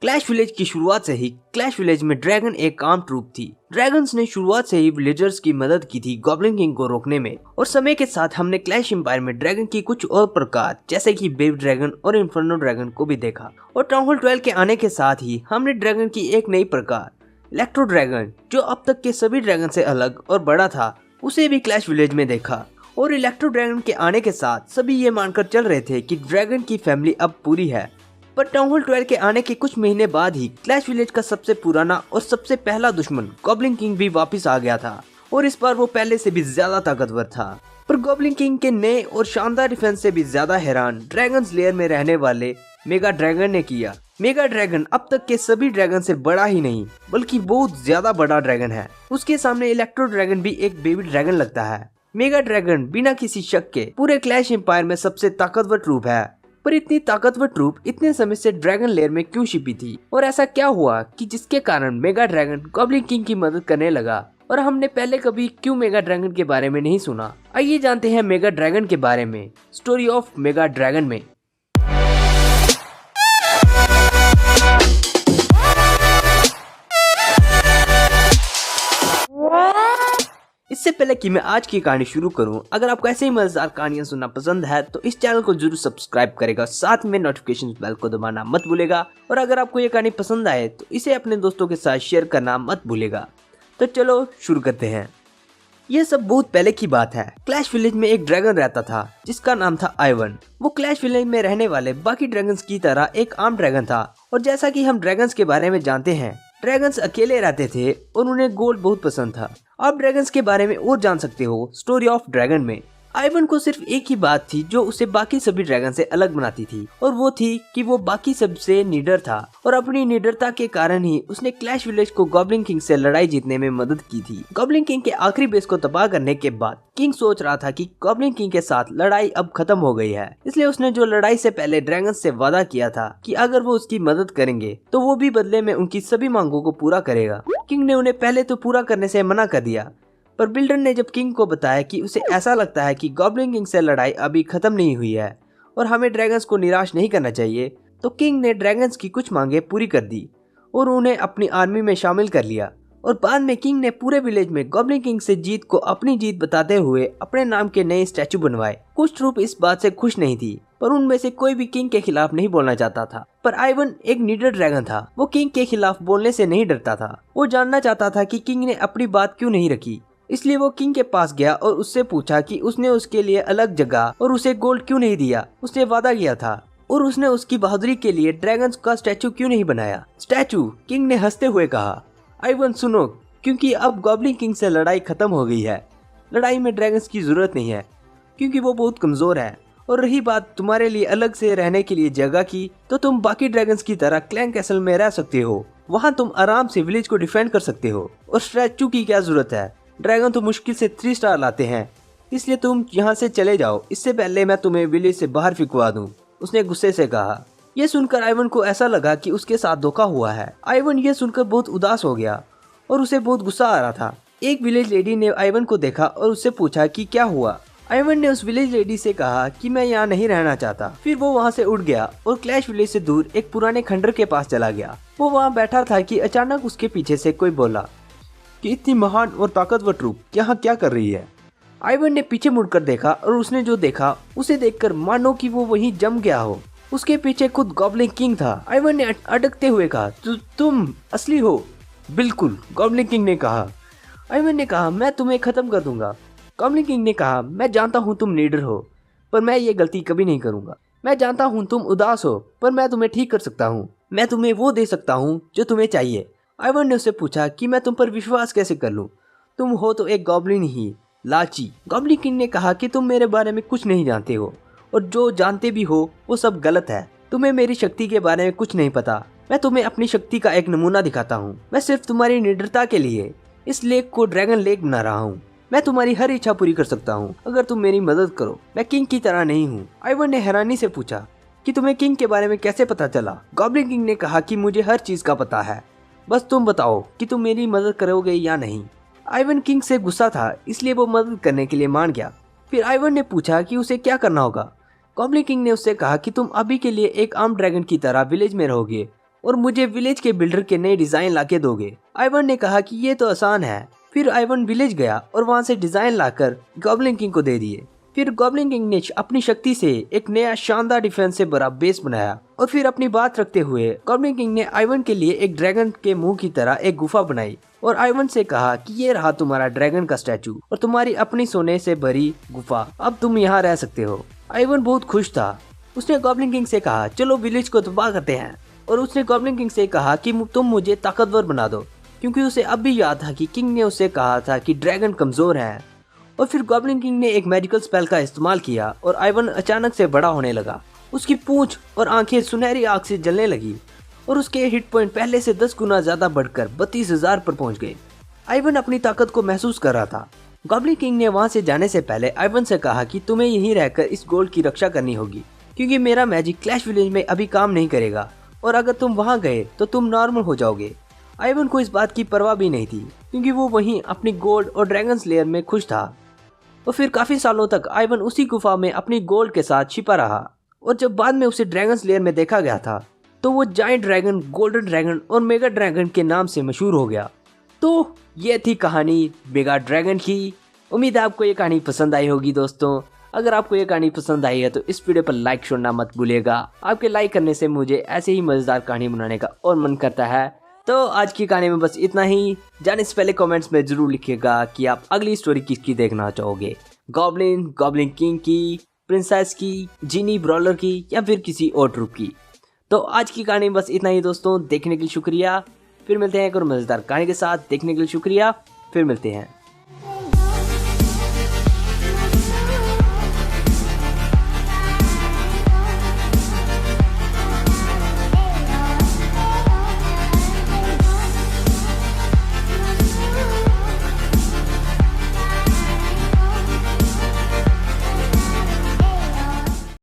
Clash village की शुरुआत से ही क्लैश विलेज में ड्रैगन एक आम ट्रूप थी। ड्रैगन्स ने शुरुआत से ही विलेजर्स की मदद की थी गॉब्लिन किंग को रोकने में, और समय के साथ हमने क्लैश एम्पायर में ड्रैगन की कुछ और प्रकार जैसे कि बेब ड्रैगन और इन्फर्नो ड्रैगन को भी देखा। और टाउन 12 के आने के साथ ही हमने ड्रैगन की एक नई प्रकार इलेक्ट्रो ड्रैगन, जो अब तक के सभी ड्रैगन से अलग और बड़ा था, उसे भी क्लैश विलेज में देखा। और इलेक्ट्रो ड्रैगन के आने के साथ सभी ये मानकर चल रहे थे कि ड्रैगन की फैमिली अब पूरी है। पर टाउन हॉल 12 के आने के कुछ महीने बाद ही क्लैश विलेज का सबसे पुराना और सबसे पहला दुश्मन गॉब्लिन किंग भी वापस आ गया था, और इस बार वो पहले से भी ज्यादा ताकतवर था। पर गॉब्लिन किंग के नए और शानदार डिफेंस से भी ज्यादा हैरान ड्रैगन्स लेयर में रहने वाले मेगा ड्रैगन ने किया। मेगा ड्रैगन अब तक के सभी ड्रैगन से बड़ा ही नहीं बल्कि बहुत ज्यादा बड़ा ड्रैगन है। उसके सामने इलेक्ट्रो ड्रैगन भी एक बेबी ड्रैगन लगता है। मेगा ड्रैगन बिना किसी शक के पूरे क्लैश एम्पायर में सबसे ताकतवर ट्रूप है। पर इतनी ताकतवर ट्रूप इतने समय से ड्रैगन लेयर में क्यों छिपी थी, और ऐसा क्या हुआ कि जिसके कारण मेगा ड्रैगन गॉब्लिन किंग की मदद करने लगा, और हमने पहले कभी क्यों मेगा ड्रैगन के बारे में नहीं सुना। आइए जानते हैं मेगा ड्रैगन के बारे में, स्टोरी ऑफ मेगा ड्रैगन में। इससे पहले कि मैं आज की कहानी शुरू करूं, अगर आपको ऐसे ही मजेदार कहानियां सुनना पसंद है तो इस चैनल को जरूर सब्सक्राइब करेगा, साथ में नोटिफिकेशन बेल को दबाना मत भूलेगा। और अगर आपको ये कहानी पसंद आए तो इसे अपने दोस्तों के साथ शेयर करना मत भूलेगा। तो चलो शुरू करते हैं। ये सब बहुत पहले की बात है। क्लैश विलेज में एक ड्रैगन रहता था जिसका नाम था आइवन। वो क्लैश विलेज में रहने वाले बाकी ड्रैगन्स की तरह एक आम ड्रैगन था, और जैसा कि हम ड्रैगन्स के बारे में जानते हैं, ड्रैगन्स अकेले रहते थे और उन्हें गोल्ड बहुत पसंद था। आप ड्रैगन्स के बारे में और जान सकते हो स्टोरी ऑफ ड्रैगन में। आइवन को सिर्फ एक ही बात थी जो उसे बाकी सभी ड्रैगन से अलग बनाती थी, और वो थी कि वो बाकी सबसे निडर था, और अपनी निडरता के कारण ही उसने क्लैश विलेज को गॉब्लिन किंग से लड़ाई जीतने में मदद की थी। गॉब्लिन किंग के आखिरी बेस को तबाह करने के बाद किंग सोच रहा था कि गॉब्लिन किंग के साथ लड़ाई अब खत्म हो गई है, इसलिए उसने जो लड़ाई से पहले ड्रैगन से वादा किया था कि अगर वो उसकी मदद करेंगे तो वो भी बदले में उनकी सभी मांगों को पूरा करेगा। किंग ने उन्हें पहले तो पूरा करने से मना कर दिया, पर बिल्डर ने जब किंग को बताया कि उसे ऐसा लगता है कि गॉब्लिन किंग से लड़ाई अभी खत्म नहीं हुई है और हमें ड्रैगन्स को निराश नहीं करना चाहिए, तो किंग ने ड्रैगन्स की कुछ मांगे पूरी कर दी और उन्हें अपनी आर्मी में शामिल कर लिया। और बाद में किंग ने पूरे विलेज में गॉब्लिन किंग से जीत को अपनी जीत बताते हुए अपने नाम के नए स्टैचू बनवाए। कुछ ट्रूप इस बात से खुश नहीं थी, पर उनमें से कोई भी किंग के खिलाफ नहीं बोलना चाहता था। पर आइवन एक निडर ड्रैगन था, वो किंग के खिलाफ बोलने से नहीं डरता था। वो जानना चाहता था कि किंग ने अपनी बात क्यों नहीं रखी, इसलिए वो किंग के पास गया और उससे पूछा कि उसने उसके लिए अलग जगह और उसे गोल्ड क्यों नहीं दिया। उसने वादा किया था, और उसने उसकी बहादुरी के लिए ड्रैगन्स का स्टैचू क्यों नहीं बनाया। स्टैचू, किंग ने हंसते हुए कहा, आइवन सुनो, क्योंकि अब गॉब्लिन किंग से लड़ाई खत्म हो गई है। लड़ाई में ड्रैगन्स की जरूरत नहीं है क्योंकि वो बहुत कमजोर है। और रही बात तुम्हारे लिए अलग से रहने के लिए जगह की, तो तुम बाकी ड्रैगन्स की तरह क्लैन कैसल में रह सकते हो। वहाँ तुम आराम से विलेज को डिफेंड कर सकते हो। और स्टैचू की क्या जरूरत है, ड्रैगन तो मुश्किल से 3 स्टार लाते हैं, इसलिए तुम यहाँ से चले जाओ, इससे पहले मैं तुम्हें विलेज से बाहर फिकवा दूं। उसने गुस्से से कहा। यह सुनकर आइवन को ऐसा लगा कि उसके साथ धोखा हुआ है। आइवन ये सुनकर बहुत उदास हो गया और उसे बहुत गुस्सा आ रहा था। एक विलेज लेडी ने आइवन को देखा और उससे पूछा कि क्या हुआ। आइवन ने उस विलेज लेडी से कहा कि मैं यहाँ नहीं रहना चाहता। फिर वो वहाँ से उड़ गया और क्लैश विलेज से दूर एक पुराने खंडर के पास चला गया। वो वहाँ बैठा था कि अचानक उसके पीछे से कोई बोला कि इतनी महान और ताकतवर ट्रूप यहाँ क्या कर रही है। आइवन ने पीछे मुड़कर देखा और उसने जो देखा उसे देखकर मानो कि वो वहीं जम गया हो। उसके पीछे खुद गॉब्लिन किंग था। आइवन ने अटकते हुए कहा, तुम असली हो? बिल्कुल, गॉब्लिन किंग ने कहा। आइवन ने कहा, मैं तुम्हें खत्म कर दूंगा। गॉब्लिन किंग ने कहा, मैं जानता हूँ तुम लीडर हो, पर मैं ये गलती कभी नहीं करूंगा। मैं जानता हूँ तुम उदास हो, पर मैं तुम्हें ठीक कर सकता हूँ। मैं तुम्हें वो दे सकता हूँ जो तुम्हें चाहिए। आइवन ने उससे पूछा कि मैं तुम पर विश्वास कैसे कर लूं? तुम हो तो एक गॉब्लिन ही, लालची। गॉब्लिन किंग ने कहा कि तुम मेरे बारे में कुछ नहीं जानते हो, और जो जानते भी हो वो सब गलत है। तुम्हें मेरी शक्ति के बारे में कुछ नहीं पता। मैं तुम्हें अपनी शक्ति का एक नमूना दिखाता हूँ। मैं सिर्फ तुम्हारी निडरता के लिए इस लेक को ड्रैगन लेक बना रहा हूँ। मैं तुम्हारी हर इच्छा पूरी कर सकता हूँ अगर तुम मेरी मदद करो। मैं किंग की तरह नहीं हूँ। आइवन ने हैरानी से पूछा कि तुम्हें किंग के बारे में कैसे पता चला। गॉब्लिन किंग ने कहा कि मुझे हर चीज का पता है, बस तुम बताओ कि तुम मेरी मदद करोगे या नहीं। आइवन किंग से गुस्सा था, इसलिए वो मदद करने के लिए मान गया। फिर आइवन ने पूछा कि उसे क्या करना होगा। गॉब्लिन किंग ने उससे कहा कि तुम अभी के लिए एक आम ड्रैगन की तरह विलेज में रहोगे, और मुझे विलेज के बिल्डर के नए डिजाइन लाके दोगे। आइवन ने कहा कि ये तो आसान है। फिर आइवन विलेज गया और वहाँ से डिजाइन लाकर गॉब्लिन किंग को दे दिए। फिर गॉब्लिन किंग ने अपनी शक्ति से एक नया शानदार डिफेंस से भरा बेस बनाया और फिर अपनी बात रखते हुए गॉब्लिन किंग ने आइवन के लिए एक ड्रैगन के मुंह की तरह एक गुफा बनाई और आइवन से कहा कि ये रहा तुम्हारा ड्रैगन का स्टैचू और तुम्हारी अपनी सोने से भरी गुफा, अब तुम यहाँ रह सकते हो। आइवन बहुत खुश था। उसने गॉब्लिन किंग से कहा चलो विलेज को तबाह करते हैं और उसने गॉब्लिन किंग से कहा कि तुम मुझे ताकतवर बना दो, क्योंकि उसे अब भी याद था कि किंग ने उसे कहा था कि ड्रैगन कमजोर है। और फिर गॉब्लिन किंग ने एक मैजिकल स्पेल का इस्तेमाल किया और आइवन अचानक से बड़ा होने लगा। उसकी पूंछ और आंखें सुनहरी आग से जलने लगी और उसके हिट पॉइंट पहले से 10 गुना ज्यादा बढ़कर 32,000 पर पहुंच गए। आइवन अपनी ताकत को महसूस कर रहा था। गॉब्लिन किंग ने वहां से जाने से पहले आइवन से कहा कि तुम्हें यहीं रहकर इस गोल्ड की रक्षा करनी होगी, क्योंकि मेरा मैजिक क्लैश विलेज में अभी काम नहीं करेगा और अगर तुम वहां गए तो तुम नॉर्मल हो जाओगे। आइवन को इस बात की परवाह भी नहीं थी, क्योंकि वो वहीं अपनी गोल्ड और ड्रैगन लेयर में खुश था। और फिर काफी सालों तक आइवन उसी गुफा में अपनी गोल्ड के साथ छिपा रहा और जब बाद में उसे ड्रैगन लेयर में देखा गया था तो वो जायंट ड्रैगन, गोल्डन ड्रैगन और मेगा ड्रैगन के नाम से मशहूर हो गया। तो ये थी कहानी मेगा ड्रैगन की। उम्मीद है आपको ये कहानी पसंद आई होगी दोस्तों। अगर आपको ये कहानी पसंद आई है तो इस वीडियो पर लाइक छोड़ना मत भूलिएगा। आपके लाइक करने से मुझे ऐसे ही मजेदार कहानी बनाने का और मन करता है। तो आज की कहानी में बस इतना ही। जाने से पहले कमेंट्स में जरूर लिखिएगा कि आप अगली स्टोरी किसकी देखना चाहोगे, गॉब्लिन, गॉब्लिन किंग की, प्रिंसेस की, जीनी ब्रॉलर की या फिर किसी और ट्रूप की। तो आज की कहानी में बस इतना ही दोस्तों। देखने के लिए शुक्रिया। फिर मिलते हैं एक और मजेदार कहानी के साथ। देखने के लिए शुक्रिया। फिर मिलते हैं।